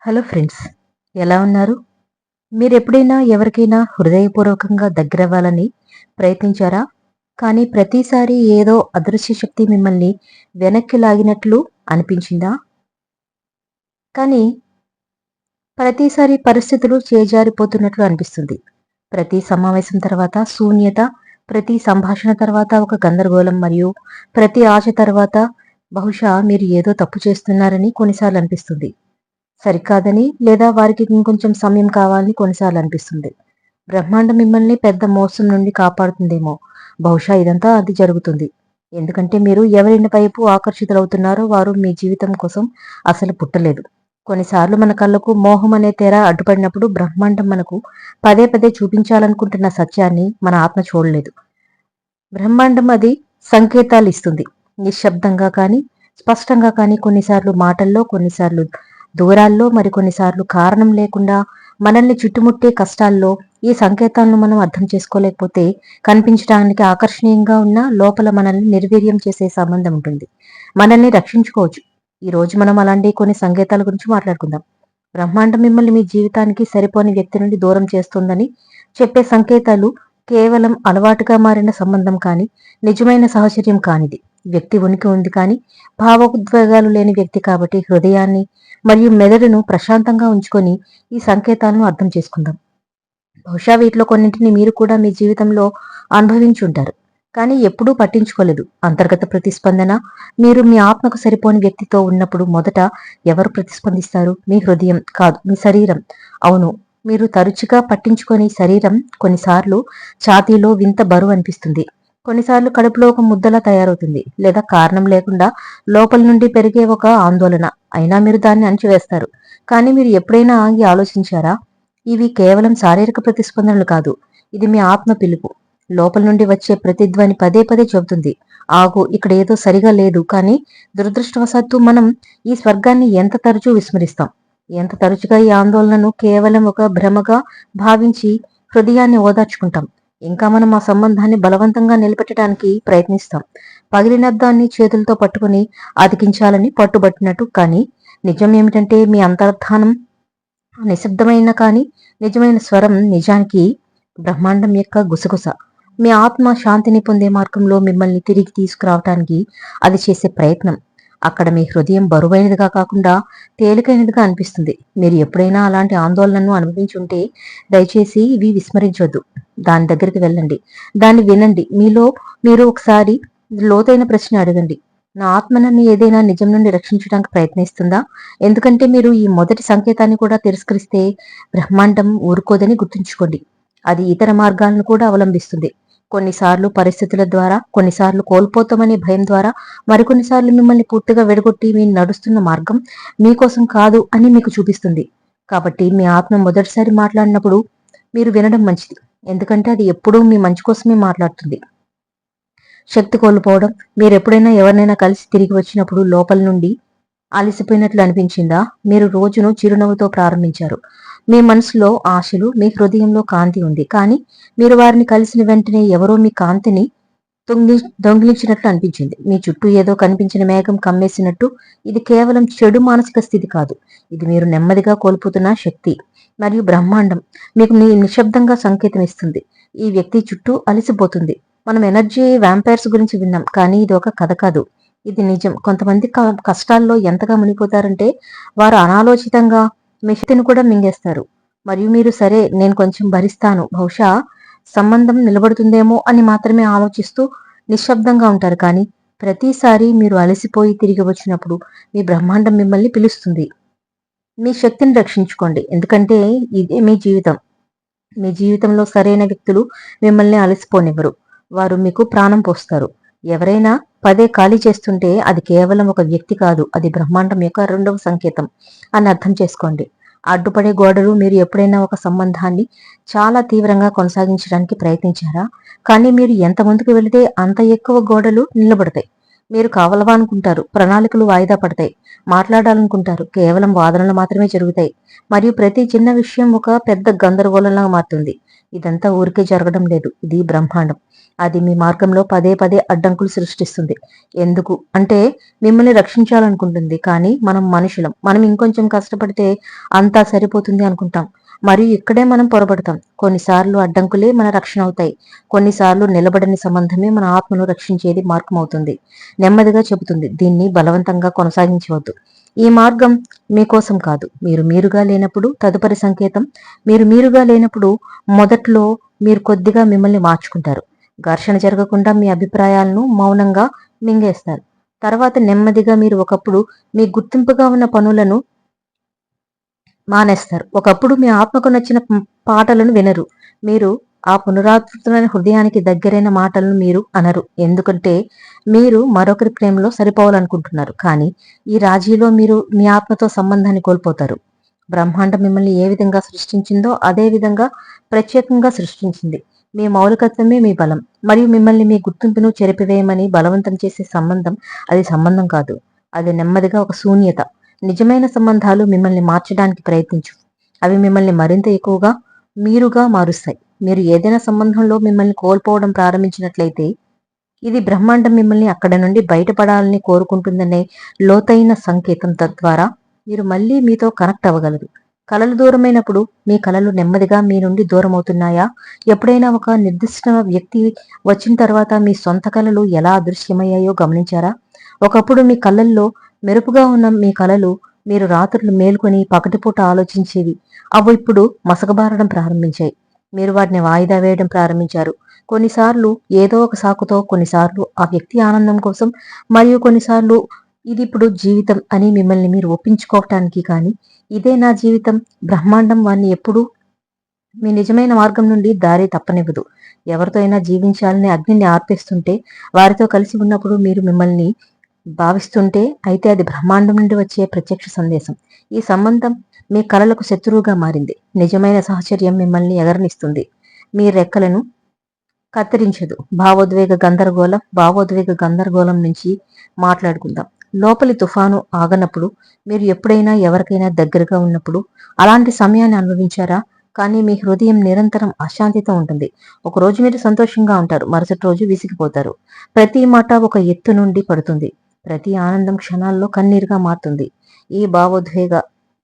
Hello friends, ఎలా ఉన్నారు? మీరెప్పుడైనా ఎవరికైనా హృదయపూర్వకంగా దగ్గరవ్వాలని ప్రయత్నించారా? కానీ ప్రతిసారి ఏదో అదృశ్య శక్తి మిమ్మల్ని వెనక్కి లాగినట్లు అనిపించిందా? కానీ ప్రతిసారి పరిస్థితులు చేజారిపోతున్నట్లు అనిపిస్తుంది. ప్రతి సమావేశం తర్వాత శూన్యత, ప్రతి సంభాషణ తర్వాత ఒక గందరగోళం మరియు ప్రతి ఆశ తర్వాత బహుశా మీరు ఏదో తప్పు చేస్తున్నారని కొన్నిసార్లు అనిపిస్తుంది. సరికాదని లేదా వారికి ఇంకొంచెం సమయం కావాలని కొన్నిసార్లు అనిపిస్తుంది. బ్రహ్మాండం మిమ్మల్ని పెద్ద మోసం నుండి కాపాడుతుందేమో. బహుశా ఇదంతా అది జరుగుతుంది. ఎందుకంటే మీరు ఎవరి వైపు ఆకర్షితులవుతున్నారో వారు మీ జీవితం కోసం అసలు పుట్టలేదు. కొన్నిసార్లు మన కళ్ళకు మోహం అనే తెర అడ్డుపడినప్పుడు బ్రహ్మాండం మనకు పదే పదే చూపించాలనుకుంటున్న సత్యాన్ని మన ఆత్మ చూడలేదు. బ్రహ్మాండం అది సంకేతాలు ఇస్తుంది. నిశ్శబ్దంగా కానీ, స్పష్టంగా కానీ, కొన్నిసార్లు మాటల్లో, కొన్నిసార్లు దూరాల్లో, మరికొన్నిసార్లు కారణం లేకుండా మనల్ని చుట్టుముట్టే కష్టాల్లో ఈ సంకేతాలను మనం అర్థం చేసుకోలేకపోతే కనిపించడానికి ఆకర్షణీయంగా ఉన్న లోపల మనల్ని నిర్వీర్యం చేసే సంబంధం ఉంటుంది. మనల్ని రక్షించుకోవచ్చు. ఈ రోజు మనం అలాంటి కొన్ని సంకేతాల గురించి మాట్లాడుకుందాం. బ్రహ్మాండం మిమ్మల్ని మీ జీవితానికి సరిపోని వ్యక్తి నుండి దూరం చేస్తుందని చెప్పే సంకేతాలు కేవలం అలవాటుగా మారిన సంబంధం కానీ, నిజమైన సహచర్యం కానిది. వ్యక్తి ఉనికి ఉంది కానీ భావోద్వేగాలు లేని వ్యక్తి కాబట్టి హృదయాన్ని మరియు మెదడును ప్రశాంతంగా ఉంచుకొని ఈ సంకేతాలను అర్థం చేసుకుందాం. బహుశా వీటిలో కొన్నింటిని మీరు కూడా మీ జీవితంలో అనుభవించి ఉంటారు, కానీ ఎప్పుడూ పట్టించుకోలేదు. అంతర్గత ప్రతిస్పందన. మీరు మీ ఆత్మకు సరిపోని వ్యక్తితో ఉన్నప్పుడు మొదట ఎవరు ప్రతిస్పందిస్తారు? మీ హృదయం కాదు, మీ శరీరం. అవును, మీరు తరచుగా పట్టించుకొని శరీరం కొన్నిసార్లు ఛాతీలో వింత బరువు అనిపిస్తుంది, కొన్నిసార్లు కడుపులో ఒక ముద్దలా తయారవుతుంది, లేదా కారణం లేకుండా లోపల నుండి పెరిగే ఒక ఆందోళన. అయినా మీరు దాన్ని అణచివేస్తారు. కానీ మీరు ఎప్పుడైనా ఆగి ఆలోచించారా? ఇవి కేవలం శారీరక ప్రతిస్పందనలు కాదు, ఇది మీ ఆత్మ పిలుపు. లోపల నుండి వచ్చే ప్రతిధ్వని పదే పదే చెబుతుంది, ఆగు, ఇక్కడ ఏదో సరిగా లేదు. కానీ దురదృష్టవశాత్తు మనం ఈ స్వర్గాన్ని ఎంత తరచూ విస్మరిస్తాం. ఎంత తరచుగా ఈ ఆందోళనను కేవలం ఒక భ్రమగా భావించి హృదయాన్ని ఓదార్చుకుంటాం. ఇంకా మనం ఆ సంబంధాన్ని బలవంతంగా నిలబెట్టడానికి ప్రయత్నిస్తాం, పగిలినద్దాన్ని చేతులతో పట్టుకుని అతికించాలని పట్టుబట్టినట్టు. కానీ నిజం ఏమిటంటే మీ అంతర్ధానం నిశ్శబ్దమైన కానీ నిజమైన స్వరం నిజానికి బ్రహ్మాండం యొక్క గుసగుస. మీ ఆత్మ శాంతిని పొందే మార్గంలో మిమ్మల్ని తిరిగి తీసుకురావటానికి అది చేసే ప్రయత్నం. అక్కడ మీ హృదయం బరువైనదిగా కాకుండా తేలికైనదిగా అనిపిస్తుంది. మీరు ఎప్పుడైనా అలాంటి ఆందోళనను అనుభవించుంటే దయచేసి ఇవి విస్మరించొద్దు. దాని దగ్గరికి వెళ్ళండి, దాన్ని వినండి. మీలో మీరు ఒకసారి లోతైన ప్రశ్న అడగండి, నా ఆత్మ నన్ను ఏదైనా నిజం నుండి రక్షించడానికి ప్రయత్నిస్తుందా? ఎందుకంటే మీరు ఈ మొదటి సంకేతాన్ని కూడా తిరస్కరిస్తే బ్రహ్మాండం ఊరుకోదని గుర్తుంచుకోండి. అది ఇతర మార్గాలను కూడా అవలంబిస్తుంది. కొన్నిసార్లు పరిస్థితుల ద్వారా, కొన్నిసార్లు కోల్పోతామనే భయం ద్వారా, మరికొన్నిసార్లు మిమ్మల్ని పూర్తిగా వెడగొట్టి మీ నడుస్తున్న మార్గం మీకోసం కాదు అని మీకు చూపిస్తుంది. కాబట్టి మీ ఆత్మ మొదటిసారి మాట్లాడినప్పుడు మీరు వినడం మంచిది, ఎందుకంటే అది ఎప్పుడూ మీ మంచి కోసమే మాట్లాడుతుంది. శక్తి కోల్పోవడం. మీరు ఎప్పుడైనా ఎవరినైనా కలిసి తిరిగి వచ్చినప్పుడు లోపల నుండి అలసిపోయినట్లు అనిపించిందా? మీరు రోజును చిరునవ్వుతో ప్రారంభించారు, మీ మనసులో ఆశలు, మీ హృదయంలో కాంతి ఉంది. కానీ మీరు వారిని కలిసిన వెంటనే ఎవరో మీ కాంతిని దొంగిలించినట్లు అనిపించింది. మీ చుట్టూ ఏదో కనిపించిన మేఘం కమ్మేసినట్టు. ఇది కేవలం చెడు మానసిక స్థితి కాదు, ఇది మీరు నెమ్మదిగా కోల్పోతున్న శక్తి. మరియు బ్రహ్మాండం మీకు నిశ్శబ్దంగా సంకేతం ఇస్తుంది, ఈ వ్యక్తి చుట్టూ అలసిపోతుంది. మనం ఎనర్జీ వ్యాంపైర్స్ గురించి విన్నాం, కానీ ఇది ఒక కథ కాదు, ఇది నిజం. కొంతమంది కష్టాల్లో ఎంతగా మునిగిపోతారంటే వారు అనాలోచితంగా మీ శక్తిని కూడా మింగేస్తారు. మరియు మీరు సరే, నేను కొంచెం భరిస్తాను, బహుశా సంబంధం నిలబడుతుందేమో అని మాత్రమే ఆలోచిస్తూ నిశ్శబ్దంగా ఉంటారు. కానీ ప్రతిసారి మీరు అలసిపోయి తిరిగి వచ్చినప్పుడు మీ బ్రహ్మాండం మిమ్మల్ని పిలుస్తుంది, మీ శక్తిని రక్షించుకోండి. ఎందుకంటే ఇదే మీ జీవితం. మీ జీవితంలో సరైన వ్యక్తులు మిమ్మల్ని అలసిపోనివ్వరు, వారు మీకు ప్రాణం పోస్తారు. ఎవరైనా పదే ఖాళీ చేస్తుంటే అది కేవలం ఒక వ్యక్తి కాదు, అది బ్రహ్మాండం యొక్క రెండవ సంకేతం అని అర్థం చేసుకోండి. అడ్డుపడే గోడలు. మీరు ఎప్పుడైనా ఒక సంబంధాన్ని చాలా తీవ్రంగా కొనసాగించడానికి ప్రయత్నించారా? కానీ మీరు ఎంత ముందుకు వెళితే అంత ఎక్కువ గోడలు నిలబడతాయి. మీరు కావాలనుకుంటారు, ప్రణాళికలు వాయిదా పడతాయి, మాట్లాడాలనుకుంటారు, కేవలం వాదనలు మాత్రమే జరుగుతాయి, మరియు ప్రతి చిన్న విషయం ఒక పెద్ద గందరగోళంగా మారుతుంది. ఇదంతా ఊరికే జరగడం లేదు. ఇది బ్రహ్మాండం. అది మీ మార్గంలో పదే పదే అడ్డంకులు సృష్టిస్తుంది. ఎందుకు అంటే మిమ్మల్ని రక్షించాలనుకుంటుంది. కానీ మనం మనుషులం. మనం ఇంకొంచెం కష్టపడితే అంతా సరిపోతుంది అనుకుంటాం. మరియు ఇక్కడే మనం పొరబడతాం. కొన్నిసార్లు అడ్డంకులే మన రక్షణ అవుతాయి. కొన్నిసార్లు నిలబడని సంబంధమే మన ఆత్మను రక్షించేది మార్గం అవుతుంది. నెమ్మదిగా చెబుతుంది, దీన్ని బలవంతంగా కొనసాగించవద్దు. ఈ మార్గం మీకోసం కాదు. మీరు మీరుగా లేనప్పుడు తదుపరి సంకేతం. మీరు మీరుగా లేనప్పుడు మొదట్లో మీరు కొద్దిగా మిమ్మల్ని మార్చుకుంటారు. ఘర్షణ జరగకుండా మీ అభిప్రాయాలను మౌనంగా మింగేస్తారు. తర్వాత నెమ్మదిగా మీరు ఒకప్పుడు మీ గుర్తింపుగా ఉన్న పనులను మానేస్తారు. ఒకప్పుడు మీ ఆత్మకు నచ్చిన పాటలను వినరు. మీరు ఆ పునరావృతమైన హృదయానికి దగ్గరైన మాటలను మీరు అనరు. ఎందుకంటే మీరు మరొకరి ప్రేమలో సరిపోవాలనుకుంటున్నారు. కానీ ఈ రాజీలో మీరు మీ ఆత్మతో సంబంధాన్ని కోల్పోతారు. బ్రహ్మాండం మిమ్మల్ని ఏ విధంగా సృష్టించిందో అదే విధంగా ప్రత్యేకంగా సృష్టించింది. మీ మౌలికత్వమే మీ బలం. మరియు మిమ్మల్ని మీ గుర్తింపును చెరిపివేయమని బలవంతం చేసే సంబంధం అది సంబంధం కాదు. అది నెమ్మదిగా ఒక శూన్యత. నిజమైన సంబంధాలు మిమ్మల్ని మార్చడానికి ప్రయత్నించు. అవి మిమ్మల్ని మరింత ఎక్కువగా మీరుగా మారుస్తాయి. మీరు ఏదైనా సంబంధంలో మిమ్మల్ని కోల్పోవడం ప్రారంభించినట్లయితే ఇది బ్రహ్మాండం మిమ్మల్ని అక్కడ నుండి బయటపడాలని కోరుకుంటుందనే లోతైన సంకేతం. తద్వారా మీరు మళ్ళీ మీతో కనెక్ట్ అవ్వగలరు. కలలు దూరమైనప్పుడు మీ కలలు నెమ్మదిగా మీ నుండి దూరం అవుతున్నాయా? ఎప్పుడైనా ఒక నిర్దిష్ట వ్యక్తి వచ్చిన తర్వాత మీ సొంత కలలు ఎలా అదృశ్యమయ్యాయో గమనించారా? ఒకప్పుడు మీ కళ్ళల్లో మెరుపుగా ఉన్న మీ కలలు మీరు రాత్రులు మేల్కొని పగటిపూట ఆలోచించేవి. అవి ఇప్పుడు మసకబారడం ప్రారంభించాయి. మీరు వాటిని వాయిదా వేయడం ప్రారంభించారు. కొన్నిసార్లు ఏదో ఒక సాకుతో, కొన్నిసార్లు ఆ వ్యక్తి ఆనందం కోసం, మరియు కొన్నిసార్లు ఇది ఇప్పుడు జీవితం అని మిమ్మల్ని మీరు ఒప్పించుకోవటానికి. కానీ ఇదే నా జీవితం. బ్రహ్మాండం వాణ్ణి ఎప్పుడూ మీ నిజమైన మార్గం నుండి దారి తప్పనివ్వదు. ఎవరితో అయినా జీవించాలని అగ్నిని ఆర్పేస్తుంటే, వారితో కలిసి ఉన్నప్పుడు మీరు మిమ్మల్ని భావిస్తుంటే, అయితే అది బ్రహ్మాండం నుండి వచ్చే ప్రత్యక్ష సందేశం. ఈ సంబంధం మీ కలలకు శత్రువుగా మారింది. నిజమైన సహచర్యం మిమ్మల్ని ఎగరనిస్తుంది, మీ రెక్కలను కత్తిరించదు. భావోద్వేగ గందరగోళం నుంచి మాట్లాడుకుందాం. లోపలి తుఫాను ఆగనప్పుడు, మీరు ఎప్పుడైనా ఎవరికైనా దగ్గరగా ఉన్నప్పుడు అలాంటి సమయాన్ని అనుభవించారా? కానీ మీ హృదయం నిరంతరం అశాంతితో ఉంటుంది. ఒకరోజు మీరు సంతోషంగా ఉంటారు, మరుసటి రోజు విసిగిపోతారు. ప్రతి మాట ఒక ఎత్తు నుండి పడుతుంది. ప్రతి ఆనందం క్షణాల్లో కన్నీరుగా మారుతుంది. ఈ భావోద్వేగ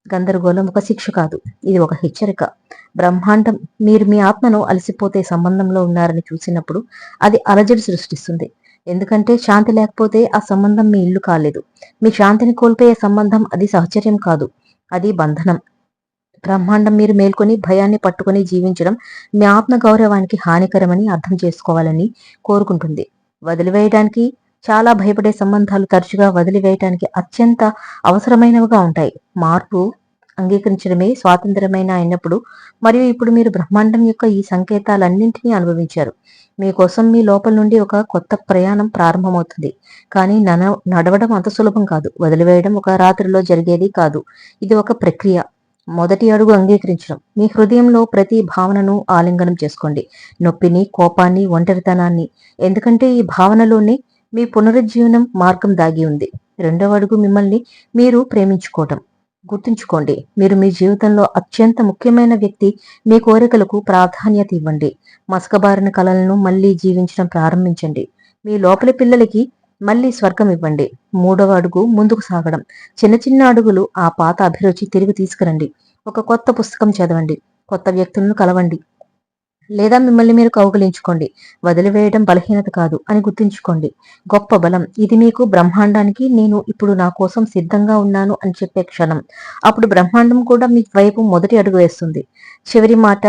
గందరగోళం ఒక శిక్ష కాదు, ఇది ఒక హెచ్చరిక. బ్రహ్మాండం మీరు మీ ఆత్మను అలసిపోతే సంబంధంలో ఉన్నారని చూసినప్పుడు అది అలజడి సృష్టిస్తుంది. ఎందుకంటే శాంతి లేకపోతే ఆ సంబంధం మీ ఇల్లు కాలేదు. మీ శాంతిని కోల్పోయే సంబంధం అది సహచర్యం కాదు, అది బంధనం. బ్రహ్మాండం మీరు మేల్కొని భయాన్ని పట్టుకుని జీవించడం మీ ఆత్మ గౌరవానికి హానికరమని అర్థం చేసుకోవాలని కోరుకుంటుంది. వదిలివేయడానికి చాలా భయపడే సంబంధాలు తరచుగా వదిలివేయటానికి అత్యంత అవసరమైనవిగా ఉంటాయి. మార్పు అంగీకరించడమే స్వాతంత్రమైన అయినప్పుడు. మరియు ఇప్పుడు మీరు బ్రహ్మాండం యొక్క ఈ సంకేతాలన్నింటినీ అనుభవించారు. మీకోసం మీ లోపల నుండి ఒక కొత్త ప్రయాణం ప్రారంభమవుతుంది. కానీ నడవడం అంత సులభం కాదు. వదిలివేయడం ఒక రాత్రిలో జరిగేది కాదు, ఇది ఒక ప్రక్రియ. మొదటి అడుగు అంగీకరించడం. మీ హృదయంలో ప్రతి భావనను ఆలింగనం చేసుకోండి, నొప్పిని, కోపాన్ని, ఒంటరితనాన్ని. ఎందుకంటే ఈ భావనలోనే మీ పునరుజ్జీవనం మార్గం దాగి ఉంది. రెండవ అడుగు మిమ్మల్ని మీరు ప్రేమించుకోవటం. గుర్తుంచుకోండి, మీరు మీ జీవితంలో అత్యంత ముఖ్యమైన వ్యక్తి. మీ కోరికలకు ప్రాధాన్యత ఇవ్వండి. మసకబారిన కలలను మళ్ళీ జీవించడం ప్రారంభించండి. మీ లోపలి పిల్లలకి మళ్ళీ స్వర్గం ఇవ్వండి. మూడవ అడుగు ముందుకు సాగడం. చిన్న చిన్న అడుగులు ఆ పాత అభిరుచి తిరిగి తీసుకురండి. ఒక కొత్త పుస్తకం చదవండి, కొత్త వ్యక్తులను కలవండి, లేదా మిమ్మల్ని మీరు కౌగిలించుకోండి. వదిలివేయడం బలహీనత కాదు అని గుర్తుంచుకోండి, గొప్ప బలం. ఇది మీకు బ్రహ్మాండానికి నేను ఇప్పుడు నా కోసం సిద్ధంగా ఉన్నాను అని చెప్పే క్షణం. అప్పుడు బ్రహ్మాండం కూడా మీ వైపు మొదటి అడుగు వేస్తుంది. చివరి మాట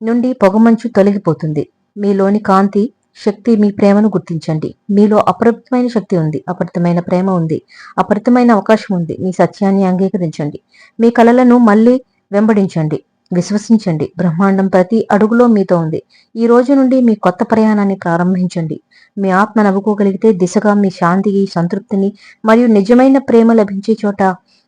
నుండి పొగమంచు తొలగిపోతుంది. మీలోని కాంతి శక్తి. మీ ప్రేమను గుర్తించండి. మీలో అపరిమితమైన శక్తి ఉంది, అపరిమితమైన ప్రేమ ఉంది, అపరిమితమైన అవకాశం ఉంది. మీ సత్యాన్ని అంగీకరించండి. మీ కలలను మళ్ళీ వెంబడించండి, విశ్వసించండి. బ్రహ్మాండం ప్రతి అడుగులో మీతో ఉంది. ఈ రోజు నుండి మీ కొత్త ప్రయాణాన్ని ప్రారంభించండి. మీ ఆత్మ నవ్వుకోగలిగితే దిశగా మీ శాంతికి, సంతృప్తిని మరియు నిజమైన ప్రేమ లభించే చోట.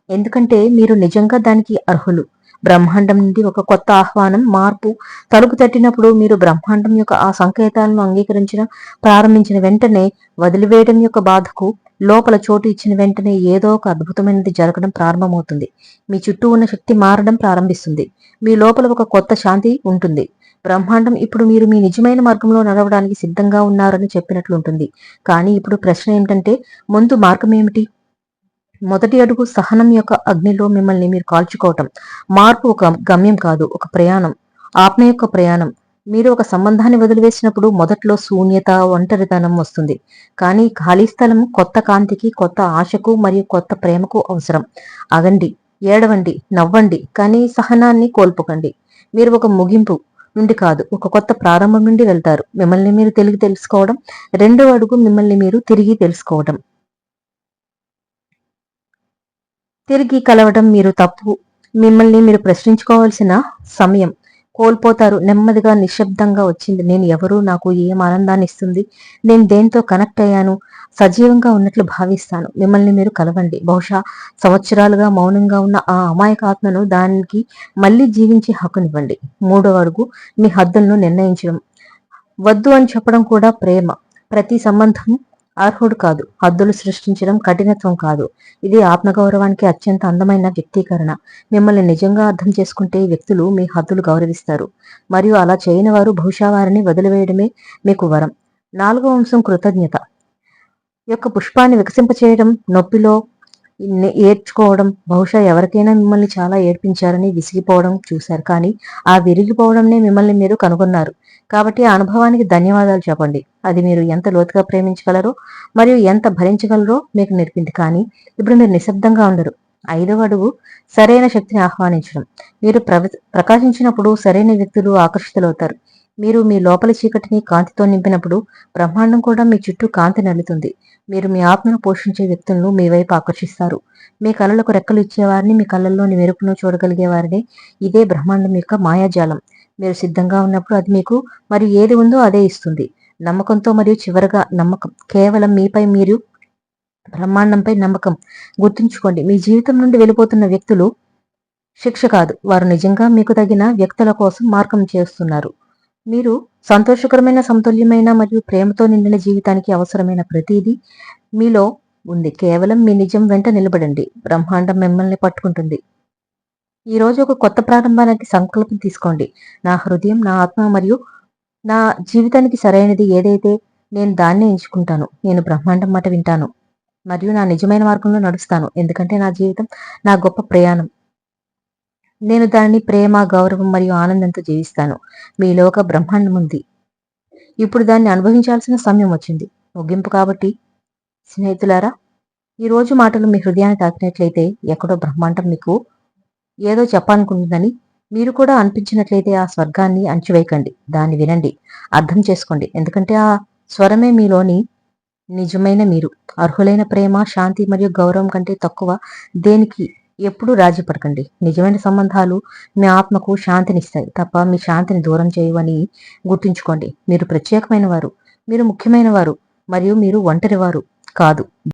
ఎందుకంటే మీరు నిజంగా దానికి అర్హులు. బ్రహ్మాండం నుండి ఒక కొత్త ఆహ్వానం, మార్పు తలుపు తట్టినప్పుడు మీరు బ్రహ్మాండం యొక్క ఆ సంకేతాలను అంగీకరించడం ప్రారంభించిన వెంటనే, వదిలివేయడం యొక్క బాధకు లోపల చోటు ఇచ్చిన వెంటనే ఏదో ఒక అద్భుతమైనది జరగడం ప్రారంభమవుతుంది. మీ చుట్టూ ఉన్న శక్తి మారడం ప్రారంభిస్తుంది. మీ లోపల ఒక కొత్త శాంతి ఉంటుంది. బ్రహ్మాండం ఇప్పుడు మీరు మీ నిజమైన మార్గంలో నడవడానికి సిద్ధంగా ఉన్నారని చెప్పినట్లుంటుంది. కానీ ఇప్పుడు ప్రశ్న ఏమిటంటే, ముందు మార్గం ఏమిటి? మొదటి అడుగు సహనం యొక్క అగ్నిలో మిమ్మల్ని మీరు కాల్చుకోవటం. మార్పు ఒక గమ్యం కాదు, ఒక ప్రయాణం. ఆత్మ యొక్క ప్రయాణం. మీరు ఒక సంబంధాన్ని వదిలివేసినప్పుడు మొదట్లో శూన్యత, ఒంటరితనం వస్తుంది. కానీ ఖాళీ స్థలం కొత్త కాంతికి, కొత్త ఆశకు మరియు కొత్త ప్రేమకు అవసరం. అగండి, ఏడవండి, నవ్వండి, కానీ సహనాన్ని కోల్పోకండి. మీరు ఒక ముగింపు నుండి కాదు, ఒక కొత్త ప్రారంభం నుండి వెళ్తారు. మిమ్మల్ని మీరు తెలుసుకోవడం. రెండో అడుగు మిమ్మల్ని మీరు తిరిగి తెలుసుకోవడం. తిరిగి కలవడం మీరు తప్పు. మిమ్మల్ని మీరు ప్రశ్నించుకోవాల్సిన సమయం. కోల్పోతారు. నెమ్మదిగా నిశ్శబ్దంగా వచ్చింది. నేను ఎవరు? నాకు ఏం ఆనందాన్ని ఇస్తుంది? నేను దేంతో కనెక్ట్ అయ్యాను? సజీవంగా ఉన్నట్లు భావిస్తాను. మిమ్మల్ని మీరు కలవండి. బహుశా సంవత్సరాలుగా మౌనంగా ఉన్న ఆ అమాయక ఆత్మను దానికి మళ్ళీ జీవించే హక్కునివ్వండి. మూడవ అడుగు మీ హద్దులను నిర్ణయించడం. వద్దు అని చెప్పడం కూడా ప్రేమ. ప్రతి సంబంధం అర్హుడు కాదు. హద్దులు సృష్టించడం కఠినత్వం కాదు. ఇది ఆత్మగౌరవానికి అత్యంత అందమైన వ్యక్తీకరణ. మిమ్మల్ని నిజంగా అర్థం చేసుకుంటే వ్యక్తులు మీ హద్దులు గౌరవిస్తారు. మరియు అలా చేయని వారు బహుశా వారిని వదిలివేయడమే మీకు వరం. నాలుగవ అంశం కృతజ్ఞత యొక్క పుష్పాన్ని వికసింపచేయడం. నొప్పిలో ఏడ్చుకోవడం. బహుశా ఎవరికైనా మిమ్మల్ని చాలా ఏడ్పించారని విసిగిపోవడం చూశారు. కానీ ఆ విరిగిపోవడంనే మిమ్మల్ని మీరు కనుగొన్నారు. కాబట్టి ఆ అనుభవానికి ధన్యవాదాలు చెప్పండి. అది మీరు ఎంత లోతుగా ప్రేమించగలరో మరియు ఎంత భరించగలరో మీకు నేర్పింది. కానీ ఇప్పుడు మీరు నిశ్శబ్దంగా ఉండరు. ఐదవ అడుగు సరైన శక్తిని ఆహ్వానించడం. మీరు ప్రకాశించినప్పుడు సరైన వ్యక్తులు ఆకర్షితులవుతారు. మీరు మీ లోపలి చీకటిని కాంతితో నింపినప్పుడు బ్రహ్మాండం కూడా మీ చుట్టూ కాంతి నల్లుతుంది. మీరు మీ ఆత్మను పోషించే వ్యక్తులను మీ వైపు ఆకర్షిస్తారు. మీ కళలకు రెక్కలు ఇచ్చేవారిని, మీ కళ్ళల్లోని మెరుపును చూడగలిగే వారిని. ఇదే బ్రహ్మాండం యొక్క మాయాజాలం. మీరు సిద్ధంగా ఉన్నప్పుడు అది మీకు మరియు ఏది ఉందో అదే ఇస్తుంది. నమ్మకంతో మరియు చివరగా నమ్మకం. కేవలం మీపై మీరు, బ్రహ్మాండంపై నమ్మకం. గుర్తుంచుకోండి, మీ జీవితం నుండి వెళ్ళిపోతున్న వ్యక్తులు శిక్ష కాదు. వారు నిజంగా మీకు తగిన వ్యక్తుల కోసం మార్గం చేస్తున్నారు. మీరు సంతోషకరమైన, సమతుల్యమైన మరియు ప్రేమతో నిండిన జీవితానికి అవసరమైన ప్రతిదీ మీలో ఉంది. కేవలం మీ నిజం వెంట నిలబడండి. బ్రహ్మాండం మిమ్మల్ని పట్టుకుంటుంది. ఈ రోజు ఒక కొత్త ప్రారంభానికి సంకల్పం తీసుకోండి. నా హృదయం, నా ఆత్మ మరియు నా జీవితానికి సరైనది ఏదైతే నేను దాన్నే ఎంచుకుంటాను. నేను బ్రహ్మాండం మాట వింటాను మరియు నా నిజమైన మార్గంలో నడుస్తాను. ఎందుకంటే నా జీవితం నా గొప్ప ప్రయాణం. నేను దానిని ప్రేమ, గౌరవం మరియు ఆనందంతో జీవిస్తాను. మీలో ఒక బ్రహ్మాండం ఉంది. ఇప్పుడు దాన్ని అనుభవించాల్సిన సమయం వచ్చింది. ముగింపు కాబట్టి స్నేహితులారా, ఈ రోజు మాటలు మీ హృదయాన్ని తాకినట్లయితే, ఎక్కడో బ్రహ్మాండం మీకు ఏదో చెప్పాలనుకుంటుందని మీరు కూడా అనిపించినట్లయితే ఆ స్వర్గాన్ని అణచివేయకండి. దాన్ని వినండి, అర్థం చేసుకోండి. ఎందుకంటే ఆ స్వరమే మీలోని నిజమైన మీరు. అర్హులైన ప్రేమ, శాంతి మరియు గౌరవం కంటే తక్కువ దేనికి ఎప్పుడూ రాజీ పడకండి. నిజమైన సంబంధాలు మీ ఆత్మకు శాంతినిస్తాయి తప్ప మీ శాంతిని దూరం చేయవని గుర్తుంచుకోండి. మీరు ప్రత్యేకమైన వారు, మీరు ముఖ్యమైన వారు మరియు మీరు ఒంటరి వారు కాదు.